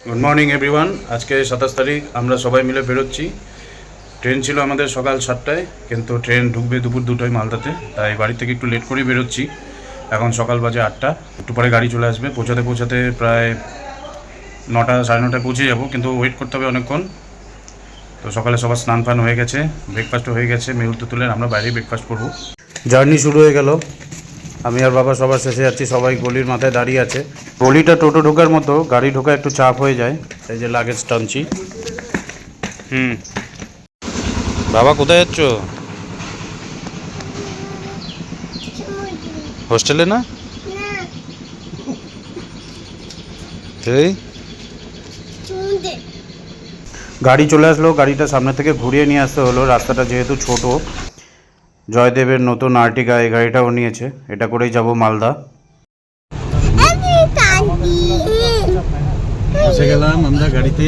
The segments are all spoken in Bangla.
Good morning everyone. আজকে 27 তারিখ, আমরা সবাই মিলে বেরোচ্ছি। ট্রেন ছিল আমাদের সকাল 7টায়, কিন্তু ট্রেন ঢুকবে দুপুর 2টায় মালদাতে, তাই বাড়ি থেকে একটু লেট করেই বেরোচ্ছি। এখন সকাল বাজে 8টা, একটু পরে গাড়ি চলে আসবে। পৌঁছাতে প্রায় 9টা সাড়ে 9টায় পৌঁছে যাব, কিন্তু ওয়েট করতে হবে অনেকক্ষণ। তো সকালে সবার স্নান ফান হয়ে গেছে, ব্রেকফাস্টও হয়ে গেছে। মেহুল তো তুলে আমরা বাইরেই ব্রেকফাস্ট করবো। জার্নি শুরু হয়ে গেল। আমি আর বাবা সবার শেষে যাচ্ছি, সবাই গলির মাথায় দাঁড়িয়ে আছে। গলিটা টোটো ঢোকার মতো, গাড়ি ঢোকা একটু চাপ হয়ে যায়, এই যে লাগেজ টানছি। বাবা কোথায় যাচ্ছ? হোস্টেলে না? এই গাড়ি চলে আসলো, গাড়িটা সামনে থেকে ঘুরিয়ে নিয়ে আসতে হলো। রাস্তাটা যেহেতু ছোট, জয়দেবের নতুন আর্টিকা এই গাড়িটাও নিয়েছে, এটা করেই যাব মালদা। বসে গেলাম আমরা গাড়িতে।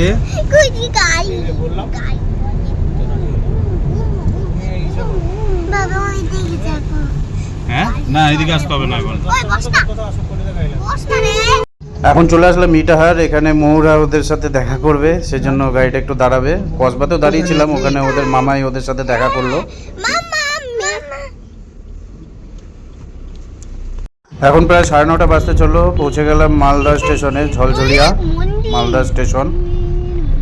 হ্যাঁ না, এদিকে আসতে হবে না। এখন চলে আসলাম মিটাহার। এখানে মৌরা ওদের সাথে দেখা করবে, সেজন্য গাড়িটা একটু দাঁড়াবে। কসবাতেও দাঁড়িয়েছিলাম, ওখানে ওদের মামাই ওদের সাথে দেখা করলো। এখন প্রায় 9:30 বাজতে চলো, পৌঁছে গেলাম মালদা স্টেশনে। ঝলঝলিয়া মালদা স্টেশন।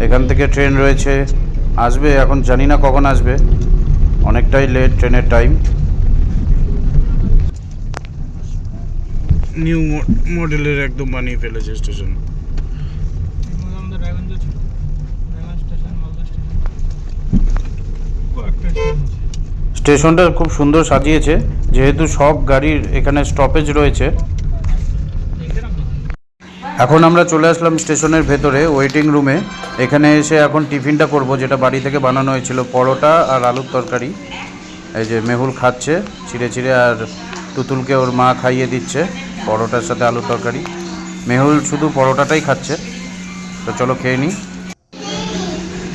এখান থেকে ট্রেন রয়েছে, আসবে এখন, জানি না কখন আসবে, অনেকটাই লেট ট্রেনের টাইম। নিউ মডেলের একদম বানিয়ে ফেলেছে স্টেশন। স্টেশনটা খুব সুন্দর সাজিয়েছে, যেহেতু সব গাড়ির এখানে স্টপেজ রয়েছে। এখন আমরা চলে আসলাম স্টেশনের ভেতরে ওয়েটিং রুমে। এখানে এসে এখন টিফিনটা করব, যেটা বাড়ি থেকে বানানো হয়েছিল, পরোটা আর আলুর তরকারি। এই যে মেহুল খাচ্ছে ছিঁড়ে ছিঁড়ে, আর তুতুলকে ওর মা খাইয়ে দিচ্ছে পরোটার সাথে আলুর তরকারি। মেহুল শুধু পরোটাটাই খাচ্ছে। তো চলো খেয়ে নিই।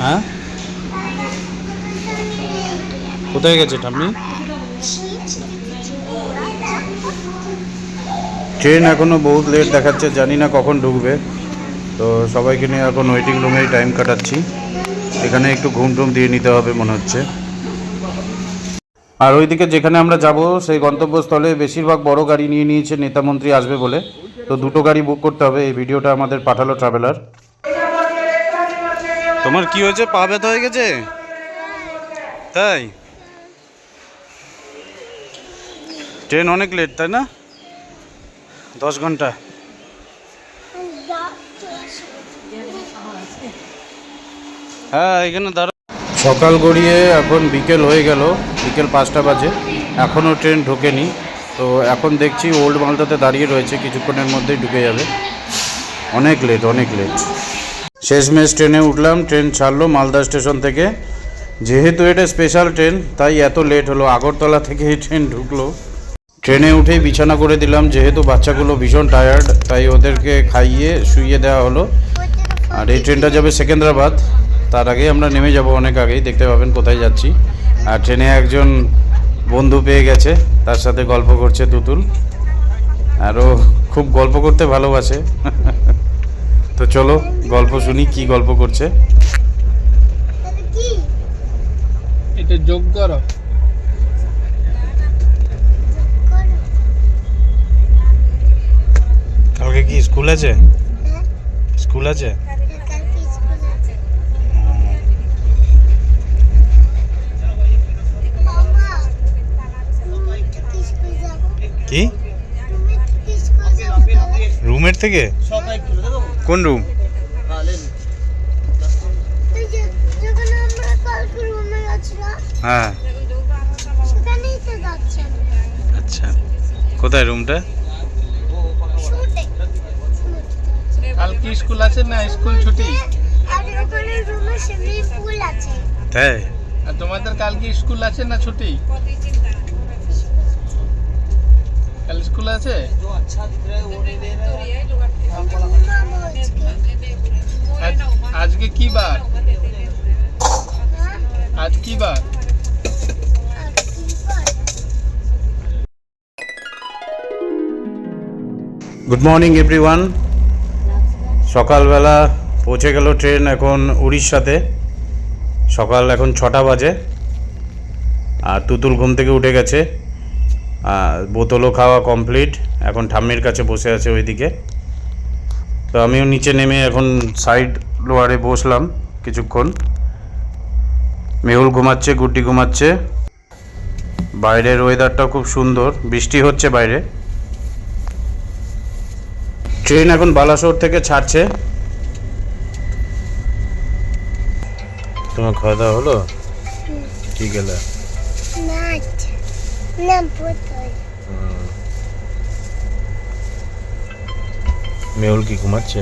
হ্যাঁ, কোথায় গেছে ঠাম্মি? ট্রেন এখনও বহুত লেট দেখাচ্ছে, জানি না কখন ঢুকবে। তো সবাইকে নিয়ে এখন ওয়েটিং রুমেই টাইম কাটাচ্ছি। এখানে একটু ঘুম টুম দিয়ে নিতে হবে মনে হচ্ছে। আর ওইদিকে যেখানে আমরা যাব সেই গন্তব্যস্থলে বেশিরভাগ বড় গাড়ি নিয়ে নিয়েছে, নেতা মন্ত্রী আসবে বলে। তো দুটো গাড়ি বুক করতে হবে। এই ভিডিওটা আমাদের পাঠালো ট্রাভেলার। তোমার কি হয়েছে? পা ব্যথা হয়ে গেছে? তাই? ট্রেন অনেক লেট, তাই না? 10 ঘন্টা। হ্যাঁ, এখানে দাঁড়া। সকাল গড়িয়ে এখন বিকেল হয়ে গেল, বিকেল 5টা বাজে, এখনও ট্রেন ঢোকেনি। তো এখন দেখছি ওল্ড মালদাতে দাঁড়িয়ে রয়েছে, কিছুক্ষণের মধ্যেই ঢুকে যাবে। অনেক লেট, অনেক লেট। শেষমেশ ট্রেনে উঠলাম, ট্রেন ছাড়লো মালদা স্টেশন থেকে। যেহেতু এটা স্পেশাল ট্রেন, তাই এত লেট হলো। আগরতলা থেকে এই ট্রেন ঢুকলো। ট্রেনে উঠেই বিছানা করে দিলাম, যেহেতু বাচ্চাগুলো ভীষণ টায়ার্ড, তাই ওদেরকে খাইয়ে শুইয়ে দেওয়া হলো। আর এই ট্রেনটা যাবে সেকেন্দ্রাবাদ। তার আগেই আমরা নেমে যাব, অনেক আগেই, দেখতে পাবেন কোথায় যাচ্ছি। আর ট্রেনে একজন বন্ধু পেয়ে গেছে, তার সাথে গল্প করছে তুতুল। আরও খুব গল্প করতে ভালোবাসে। তো চলো গল্প শুনি, কি গল্প করছে। এটা যোগ করো। কালকে কি স্কুল আছে? স্কুল আছে? কি রুমের থেকে? কোন রুম? হ্যাঁ, আচ্ছা, কোথায় রুমটা? কাল কি স্কুল আছে না স্কুল ছুটি? তাই? আর তোমাদের কাল কি স্কুল আছে না ছুটি? কাল স্কুল আছে। আজকে কি বার? আজ কি বার? Good morning everyone. সকালবেলা পৌঁছে গেল ট্রেন এখন উড়িষ্যাতে। সকাল এখন 6টা বাজে। আর তুতুল ঘুম থেকে উঠে গেছে, বোতলও খাওয়া কমপ্লিট, এখন ঠাম্মির কাছে বসে আছে ওইদিকে। তো আমিও নিচে নেমে এখন সাইড লোয়ারে বসলাম কিছুক্ষণ। মেহুল ঘুমাচ্ছে, গুড্ডি ঘুমাচ্ছে। বাইরের ওয়েদারটাও খুব সুন্দর, বৃষ্টি হচ্ছে বাইরে। ট্রেন এখন বালাসোর থেকে ছাড়ছে। তোমার খাওয়া দাওয়া হলো? কি গেলে? মেহুল কি ঘুমাচ্ছে?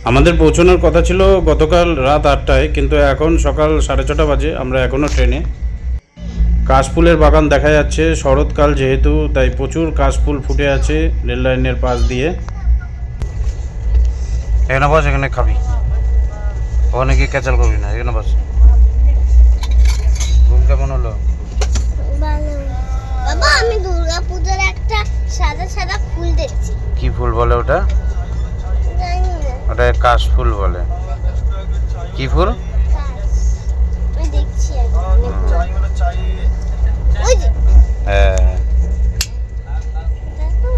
আমাদের পৌঁছানোর কথা ছিল গতকাল রাত 8টায়, কিন্তু এখন সকাল 6:30 বাজে। আমরা এখনও ট্রেনে। কাশফুলের বাগান দেখা যাচ্ছে, শরৎকাল যেহেতু তাই প্রচুর কাশফুল ফুটে আছে রেল লাইনের পাশ দিয়ে। এখানে বস, এখানে খাবি, ওখানে গিয়ে ক্যাচাল করবি না, এখানে বস। ঘুম কেমন হলো? বাবা, আমি দুর্গাপূজার একটা সাদা সাদা ফুল দেখছি। কি ফুল বলে ওটা? জানি না। ওটা কাশফুল বলে। কি ফুল? আমি দেখছি ওই যে। হ্যাঁ। দেখো,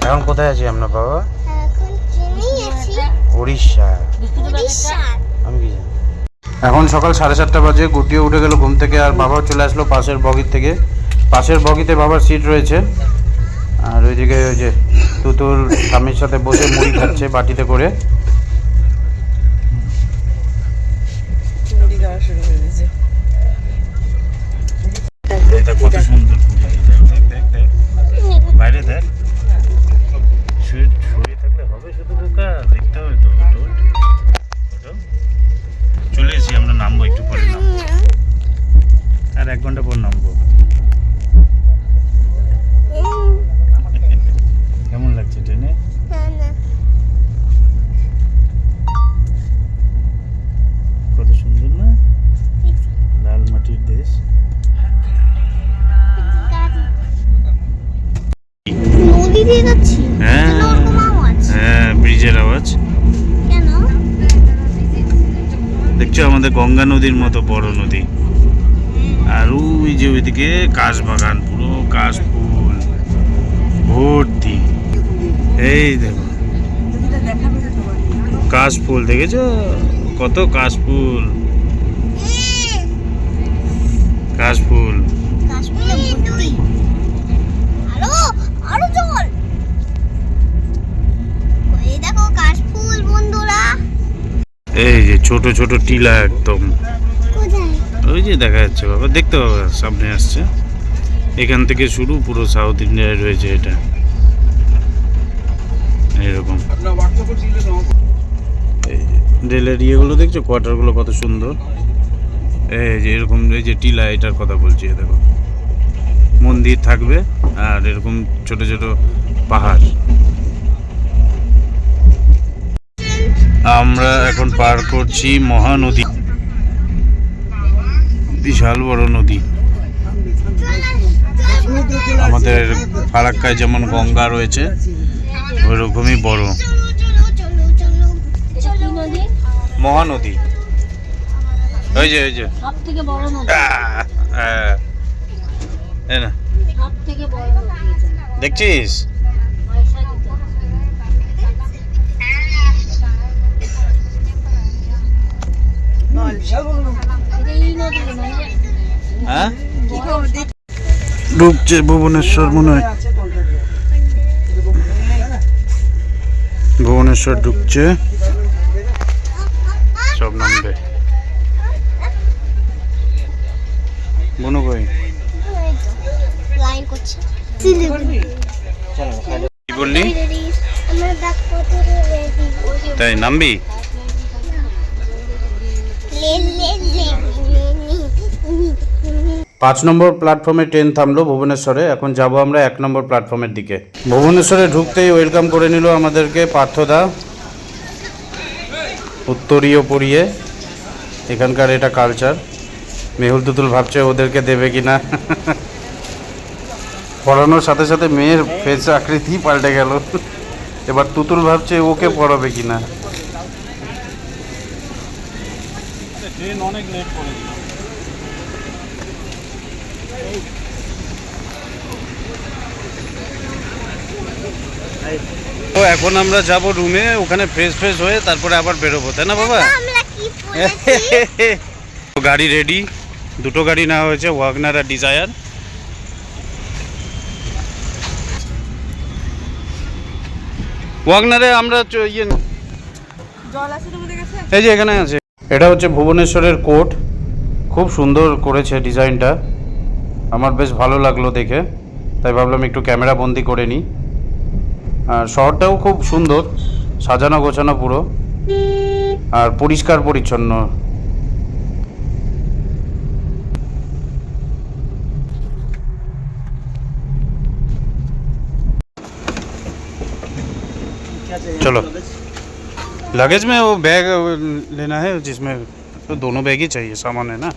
এখন কোথায় আছি আমরা বাবা? এখন ট্রেনেই আছি। উড়িষ্যা। উড়িষ্যা। আমি কি জানি। এখন সকাল 7:30 বাজে। গুটিও উঠে গেল ঘুম থেকে, আর বাবাও চলে আসলো পাশের বগির থেকে। পাশের বগিতে বাবার সিট রয়েছে, আর ওইদিকে ওই যে তুতুল স্বামীর সাথে বসে মুড়ি খাচ্ছে বাটিতে করে। কত সুন্দর বাইরে দেখ। শুয়ে থাকলে হবে শুধু বোকা, দেখতে হবে তো। চলে এসেছি আমরা, নামবো একটু পরে, নামবো আর 1 ঘন্টা পর নামবো। কেমন লাগছে ট্রেনে? কত সুন্দর না, লাল মাটির দেশ। নদী দিয়ে যাচ্ছি। হ্যাঁ ওরকম আওয়াজ হ্যাঁ, ব্রিজের আওয়াজ। কেন? দেখছো আমাদের গঙ্গা নদীর মতো বড় নদী। আর ওই যে ওইদিকে কাশ বাগান, পুরো কাশ ফুল ভর্তি। এই দেখো কাশ ফুল, দেখেছো কত কাশ ফুল, কাশ ফুল। কাশ্মীরে ভর্তি। আরো আরো জল। এই দেখো কাশফুল বন্ধুরা। এই যে ছোট ছোট টিলা একদম, কোথায়? ওই যে দেখা যাচ্ছে বাবা, দেখতে পাবা সামনে আসছে। এখান থেকে শুরু, পুরো সাউথ ইন্ডিয়ায় রয়েছে এটা এরকম। এই রেলের ইয়েগুলো দেখছো, কোয়ার্টারগুলো কত সুন্দর। এই যে এরকম, এই যে টিলা, এটার কথা বলছি। দেখো মন্দির থাকবে আর এরকম ছোট ছোট পাহাড়। আমরা এখন পার করছি মহানদী, বিশাল বড় নদী। আমাদের ফারাক্কায় যেমন গঙ্গা রয়েছে, ওই রকমই বড় মহানদী। ওই যে ওই যে সবথেকে বড় নদী। এই না, সবথেকে বড় নদী। দেখছিস? হ্যাঁ, ডুবছে ভুবনেশ্বর মনে হয়। ভুবনেশ্বর ঢুকছে, সব নামবে। বনু কই? লাইন করছে। কি বললি? আমার ব্যাগ কত রেডি। তাই নামবি? লে লে লে। 5 নম্বর প্ল্যাটফর্মে ট্রেন থামলো ভুবনেশ্বরে। এখন যাব আমরা 1 নম্বর প্ল্যাটফর্মের দিকে। ভুবনেশ্বরে ঢুকতেই ওয়েলকাম করে নিল আমাদেরকে পার্থদা, উত্তরীয় পরিয়ে। এখানকার এটা কালচার। মেহুল তুতুল ভাবছে ওদেরকে দেবে কিনা। পড়ানোর সাথে সাথে মেয়ের ফেস আকৃতি পাল্টে গেল। এবার তুতুল ভাবছে ওকে পড়াবে কিনা। ট্রেন অনেক লেট করে দিল। তো এখন আমরা যাব রুমে, ওখানে ফ্রেশ হয়ে তারপরে আবার বেরোবো, তাই না বাবা? আমরা কি পড়েছি? গাড়ি রেডি, দুটো গাড়ি নেওয়া হয়েছে, ওয়াগনার আর ডিজায়ার। ওয়াগনারে আমরা জল আছে তোমাদের কাছে? এই যে এখানে আছে। এটা হচ্ছে ভুবনেশ্বরের কোর্ট, খুব সুন্দর করেছে ডিজাইনটা, আমার বেশ ভালো লাগলো দেখে, তাই ভাবলাম একটু ক্যামেরা বন্দি করে নিই। আর শহরটাও খুব সুন্দর, সাজানো গোছানো পুরো, আর পরিষ্কার পরিচ্ছন্ন। चलो लगेज में वो बैग लेना है जिसमें तो दोनों बैग ही चाहिए, सामान है ना।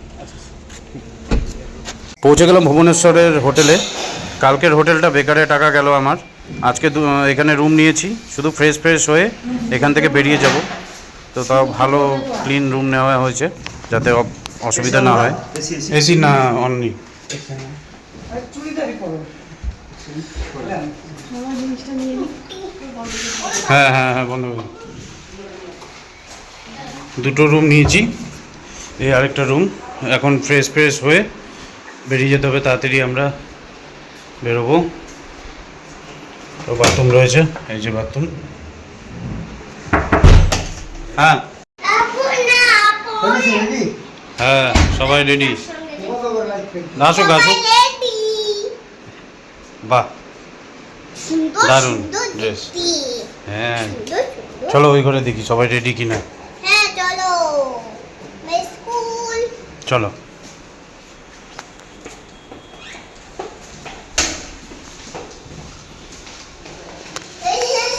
পৌঁছে গেলাম ভুবনেশ্বরের হোটেলে। কালকের হোটেলটা বেকারে টাকা গেল আমার। আজকে এখানে রুম নিয়েছি, শুধু ফ্রেশ হয়ে এখান থেকে বেরিয়ে যাব। তো তাও ভালো ক্লিন রুম নেওয়া হয়েছে যাতে অসুবিধা না হয়। এসি না অনলি। হ্যাঁ হ্যাঁ হ্যাঁ বন্ধু, দুটো রুম নিয়েছি, এই আরেকটা রুম। এখন ফ্রেশ হয়ে বেরিয়ে যেতে হবে, তাড়াতাড়ি আমরা বেরোবো। তো বাথরুম রয়েছে, এই যে বাথরুম। হ্যাঁ হ্যাঁ সবাই রেডি, আসুক আসুক। বাহ দারুণ ড্রেস। হ্যাঁ চলো ওই ঘরে দেখি সবাই রেডি কিনা। হ্যাঁ চলো স্কুল। চলো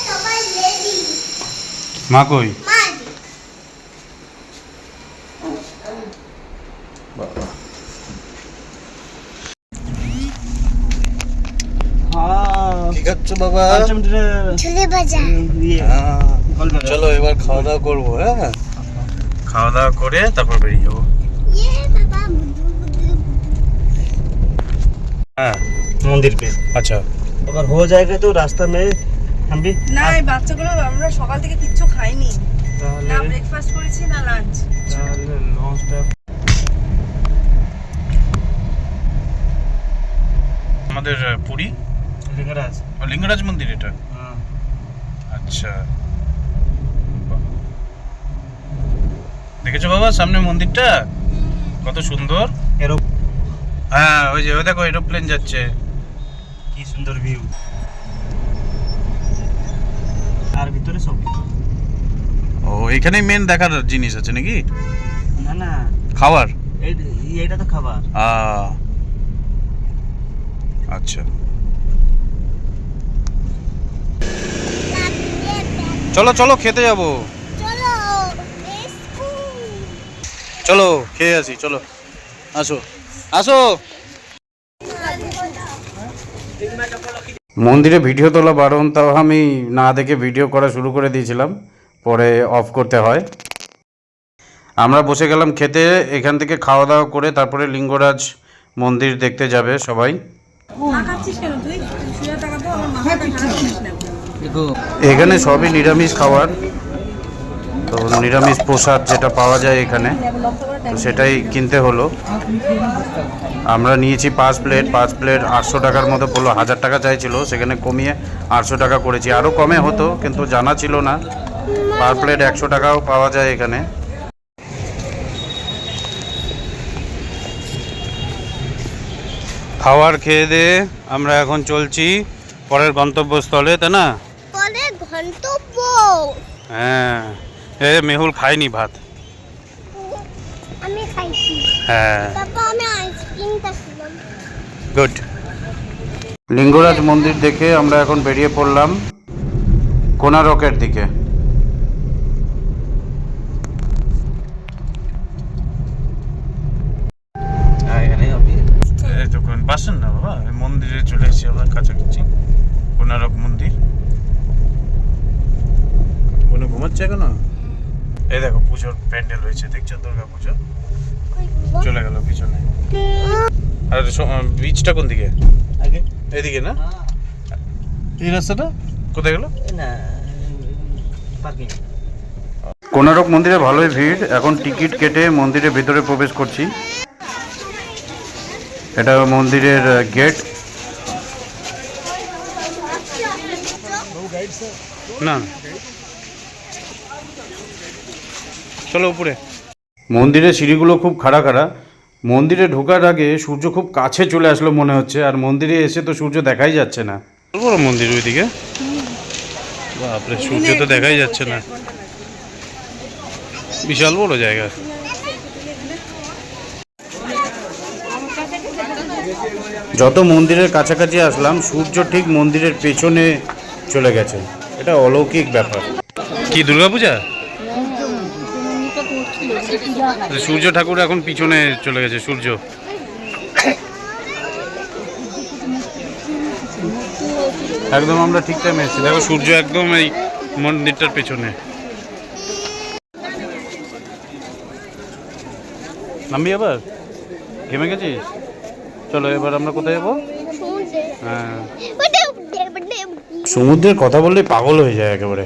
সবাই রেডি। মা কই? কি খাচ্ছ বাবা? ঝুলে বাজা। চলো এবার খাওয়া দাওয়া করবো। হ্যাঁ খাওয়া দাওয়া করে তারপর বেরিয়ে যাবো। ये बाबा बुद्धू बुद्धू। हाँ मंदिर पे। अच्छा अगर हो जाएगा तो रास्ता में हम भी না এই বাচ্চাগুলো আমরা সকাল থেকে কিচ্ছু খাইনি, না ব্রেকফাস্ট করেছি না লাঞ্চ। আমাদের পুরী लिंगराज। লিঙ্গরাজ মন্দির এটা। हाँ আচ্ছা দেখেছো বাবা সামনে মন্দিরটা কত সুন্দর। एरो হ্যাঁ ওই যে ওই দেখো এরোপ্লেন যাচ্ছে। की सुंदर व्यू। আর ভিতরে সব ও এখানেই মেন দেখার জিনিস আছে নাকি? না না খাবার? এইটা তো খাবার। আচ্ছা চলো চলো খেতে যাবো। চলো স্কুল। চলো খেয়ে আসি, চলো আসো আসো। মন্দিরে ভিডিও তোলা বারণ, তাও আমি না দেখে ভিডিও করা শুরু করে দিয়েছিলাম, পরে অফ করতে হয়। আমরা বসে গেলাম খেতে, এখান থেকে খাওয়া দাওয়া করে তারপরে লিঙ্গরাজ মন্দির দেখতে যাবে সবাই। না খাচ্ছিস কেন তুই? শুয়ে থাকা তো আমার মাথাটা খারাপ করিস না। এখানে সবই নিরামিষ খাবার, তো নিরামিষ প্রসাদ যেটা পাওয়া যায় এখানে, তো সেটাই কিনতে হলো। আমরা নিয়েছি 5 প্লেট 800 টাকার মতো পড়লো। 1000 টাকা চাইছিল, সেখানে কমিয়ে 800 টাকা করেছি। আরও কমে হতো কিন্তু জানা ছিল না, পার প্লেট 100 টাকাও পাওয়া যায় এখানে। খাবার খেয়ে দিয়ে আমরা এখন চলছি পরের গন্তব্যস্থলে, তাই না? পরে গন্তব্য। হ্যাঁ এ মেহুল খায়নি ভাত। আমি খাইছি। হ্যাঁ বাবা আমি আইসক্রিমটা খেলাম। গুড। লিঙ্গরাজ মন্দির দেখে আমরা এখন বেরিয়ে পড়লাম কোনারকের দিকে। বাসন না বাবা, মন্দিরে চলে এসেছি আবার কাছাকাছি, কোনারক মন্দির। ঘুমাচ্ছে এখনো? এই দেখো পুজোর প্যান্ডেল হয়েছে, দেখছো দুর্গা পুজো চলে গেল পিছনে। আর বীজটা কোন দিকে? আগে এদিকে না? এই রাস্তাটা কোথায় গেল? না পার্কিং। কোনারক মন্দিরে ভালোই ভিড়। এখন টিকিট কেটে মন্দিরের ভেতরে প্রবেশ করছি। এটা মন্দিরের গেট। না চলো উপরে। মন্দিরের সিঁড়িগুলো খুব খাড়া খাড়া। মন্দিরে ঢোকার আগে সূর্য খুব কাছে চলে আসলো মনে হচ্ছে, আর মন্দিরে এসে তো সূর্য দেখাই যাচ্ছে না। বড় মন্দির ওইদিকে, বাপরে সূর্য তো দেখাই যাচ্ছে না, বিশাল বড় জায়গা। যত মন্দিরের কাছাকাছি আসলাম সূর্য ঠিক মন্দিরের পেছনে চলে গেছে। এটা অলৌকিক ব্যাপার। কি দুর্গাপূজা? সূর্য ঠাকুর এখন পিছনে চলে গেছে। সূর্য একদম আমরা ঠিক টাইমে এসেছি। দেখো সূর্য একদম এই মন্দিরটার পেছনে। নামবি আবার? ঘেমে গেছিস? চলো এবার আমরা কোথায় যাবো? হ্যাঁ, সমুদ্রের কথা বললে পাগল হয়ে যায় একেবারে।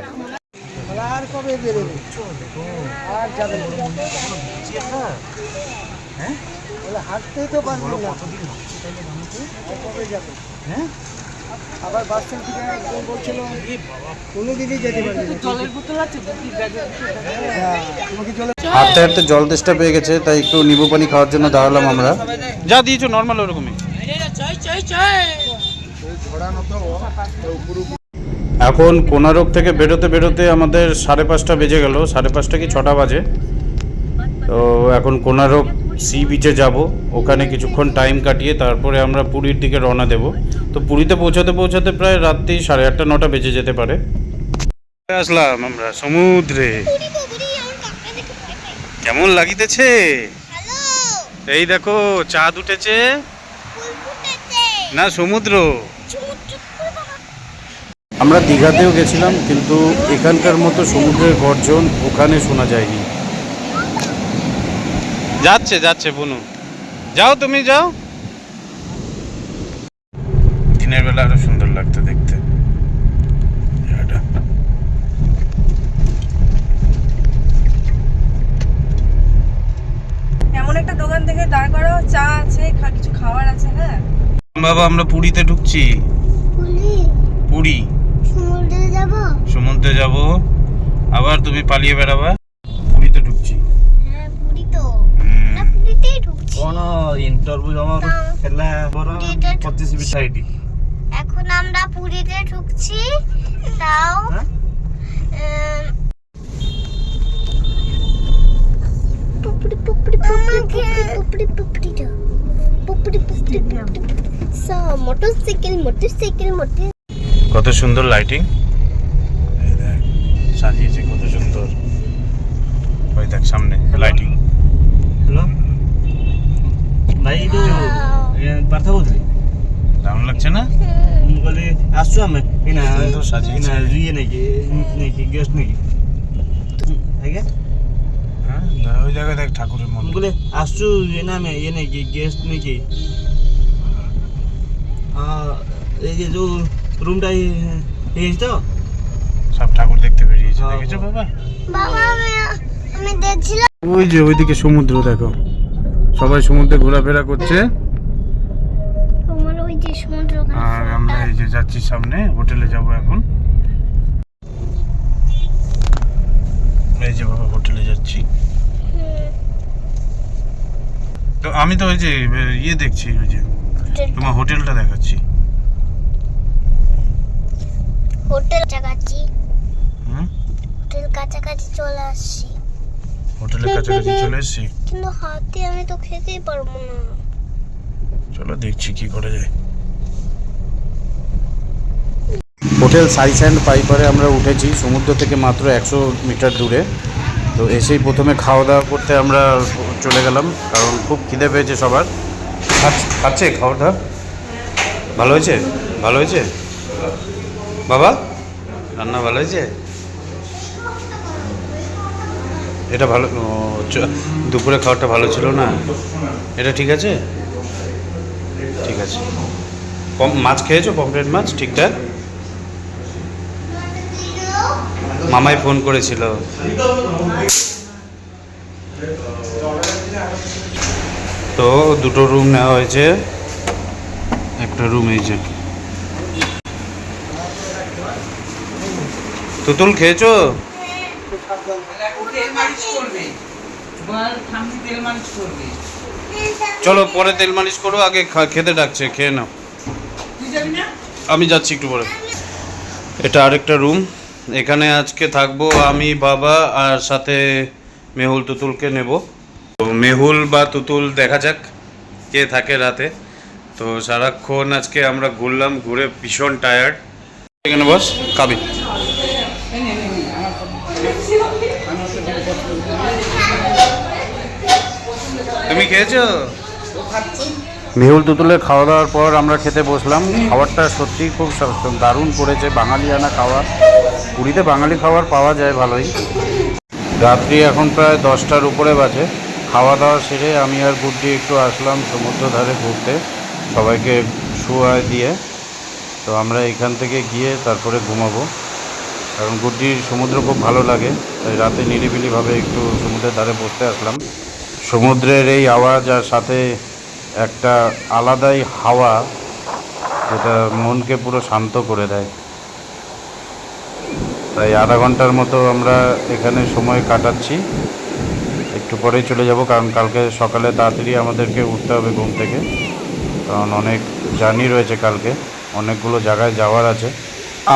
হাঁটতে হাঁটতে জল তেষ্টা পেয়ে গেছে, তাই একটু নিবু পানি খাওয়ার জন্য দাঁড়ালাম আমরা। যা দিয়েছো নর্মাল ওরকমই। এখন কোনারক থেকে বেরোতে বেরোতে আমাদের 5:30 বেজে গেল। 5:30 কি 6টা বাজে। তো এখন কোনারক সি বিচে যাব, ওখানে কিছুক্ষণ টাইম কাটিয়ে তারপরে আমরা পুরীর দিকে রওনা দেব। তো পুরীতে পৌঁছাতে পৌঁছাতে প্রায় রাত্রি 8:30 9টা বেজে যেতে পারে। আসলাম আমরা সমুদ্রে। কেমন লাগিতেছে? এই দেখো চাঁদ উঠেছে না, সমুদ্র। আমরা দীঘাতেও গেছিলাম, কিন্তু এখানকার মতো সমুদ্রের গর্জন ওখানে শোনা যায়নি। যাচ্ছে যাচ্ছে বনু, যাও তুমি যাও। দিনের বেলা আরো সুন্দর লাগতো দেখতে। এমন একটা দোকান থেকে দাঁড় করা, চা আছে, কিছু খাবার আছে। হ্যাঁ বাবা আমরা পুরীতে ঢুকছি। পুরী সমুদ্রে যাব। সমুদ্রে যাব, আবার তুমি পালিয়ে বেড়াবা। পুরীতে ঢুকছি। হ্যাঁ পুরী তো, না পুরীতেই ঢুকছি। কোন ইন্টারভিউ জমা খেলা বড় 25 মিনিট আইডি। এখন আমরা পুরীতে ঢুকছি, তাও পুপড়ি পুপড়ি পুপড়ি পুপড়ি পুপড়ি পুপড়ি পুপড়ি পুপড়ি মোটরসাইকেল মোটরসাইকেল মোটর। কত সুন্দর লাইটিং, এই দেখ সাজিয়েছে কত সুন্দর। ওই দেখ সামনে লাইটিং। হ্যালো ভাই, তো পার্থ বলছি, দারুণ লাগছে না? ମୁଁ କହିଲି ଆସୁଛୁ ଆମେ ଏଇନା ସୁନ୍ଦର ସାଜିଛି। ଏଇନା ଇଏ ନେଇକି ଗେଷ୍ଟ ନେଇକି ଆଜ୍ଞା। হ্যাঁ ওই জায়গায় দেখ ঠাকুরের ମୁଁ মন্দির। କହିଲି ଆସୁଛୁ ଏଇନା ଆମେ ଇଏ ନେଇକି ଗେଷ୍ଟ ନେଇକି। এই যে ଯୋଉ ରୁମ୍ଟା ହେଇଯାଇଛି ତ, সব ঠাকুর দেখতে বেরিয়েছে, দেখেছো বাবা? বাবা আমি দেখছিলাম। ওই যে ওইদিকে সমুদ্র দেখো, সবাই সমুদ্রে ঘোরাফেরা করছে। তোমার ওই যে সমুদ্র, আর আমরা এই যে যাচ্ছি সামনে, হোটেলে যাব এখন। এই যে বাবা হোটেলে যাচ্ছি। তো আমি তো ওই যে ইয়ে দেখছি, ওই যে তোমার হোটেলটা দেখাচ্ছি। হোটেল কাছাকাছি, হুম, হোটেল কাছাকাছি চলে আসছি। হোটেলের কাছাকাছি চলে এসেছি। কিন্তু হাতে আমি তো খেতেই পারবো না। চলো দেখছি কি করা যায়। হোটেল সাইস অ্যান্ড পাইপারে আমরা উঠেছি, সমুদ্র থেকে মাত্র 100 মিটার দূরে। তো এসেই প্রথমে খাওয়া দাওয়া করতে আমরা চলে গেলাম, কারণ খুব খিদে পেয়েছে সবার। খাচ্ছে খাওয়া দাওয়া? ভালো হয়েছে? ভালো হয়েছে বাবা? রান্না ভালো হয়েছে? এটা ভালো দুপুরে খাওয়াটা ভালো ছিল না, এটা ঠিক আছে, ঠিক আছে। মাছ খেয়েছো, পমফ্রেট মাছ ঠিকঠাক? মামাই ফোন করেছিল। তো দুটো রুম নেওয়া হয়েছে, একটা রুম এই যে। তুতুল খেয়েছো? চলো পরে তেল মালিশ করো, আগে খেতে ডাকছে, খেয়ে নাও। আমি যাচ্ছি একটু পরে। এটা আরেকটা রুম, এখানে আজকে থাকবো আমি, বাবা আর সাথে মেহুল তুতুলকে নেব। তো মেহুল বা তুতুল দেখা যাক কে থাকে রাতে। তো সারাক্ষণ আজকে আমরা ঘুরলাম, ঘুরে ভীষণ টায়ার্ড। এখানে বস, খাবি? তুমি খেয়েছো? মেহুল তুতুলের খাওয়া দাওয়ার পর আমরা খেতে বসলাম। খাবারটা সত্যিই খুব দারুণ করেছে, বাঙালিয়ানা খাবার। পুরীতে বাঙালি খাবার পাওয়া যায় ভালোই। রাত্রি এখন প্রায় 10টার উপরে বাজে। খাওয়া দাওয়া সেরে আমি আর গুড্ডি একটু আসলাম সমুদ্র ধারে ঘুরতে, সবাইকে শুয়ায় দিয়ে। তো আমরা এখান থেকে গিয়ে তারপরে ঘুমাবো, কারণ গুড্ডির সমুদ্র খুব ভালো লাগে, তাই রাতে নিরিবিলিভাবে একটু সমুদ্রের ধারে বসতে আসলাম। সমুদ্রের এই আওয়াজ আর সাথে একটা আলাদাই হাওয়া, যেটা মনকে পুরো শান্ত করে দেয়। তাই আধা ঘন্টার মতো আমরা এখানে সময় কাটাচ্ছি, একটু পরেই চলে যাব, কারণ কালকে সকালে তাড়াতাড়ি আমাদেরকে উঠতে হবে ঘুম থেকে, কারণ অনেক জার্নি রয়েছে কালকে, অনেকগুলো জায়গায় যাওয়ার আছে।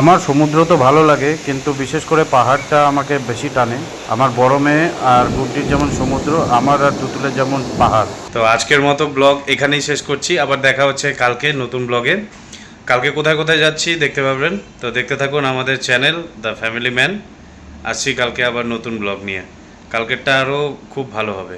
আমার সমুদ্র তো ভালো লাগে, কিন্তু বিশেষ করে পাহাড়টা আমাকে বেশি টানে। আমার বড় মেয়ে আর গুড্ডির যেমন সমুদ্র, আমার আর তুতুলের যেমন পাহাড়। তো আজকের মতো ব্লগ এখানেই শেষ করছি, আবার দেখা হচ্ছে কালকে নতুন ব্লগে। কালকে কোথায় কোথায় যাচ্ছি দেখতে পাবেন, তো দেখতে থাকুন আমাদের চ্যানেল দ্য ফ্যামিলি ম্যান। আসছি কালকে আবার নতুন ব্লগ নিয়ে, কালকেরটা আরও খুব ভালো হবে।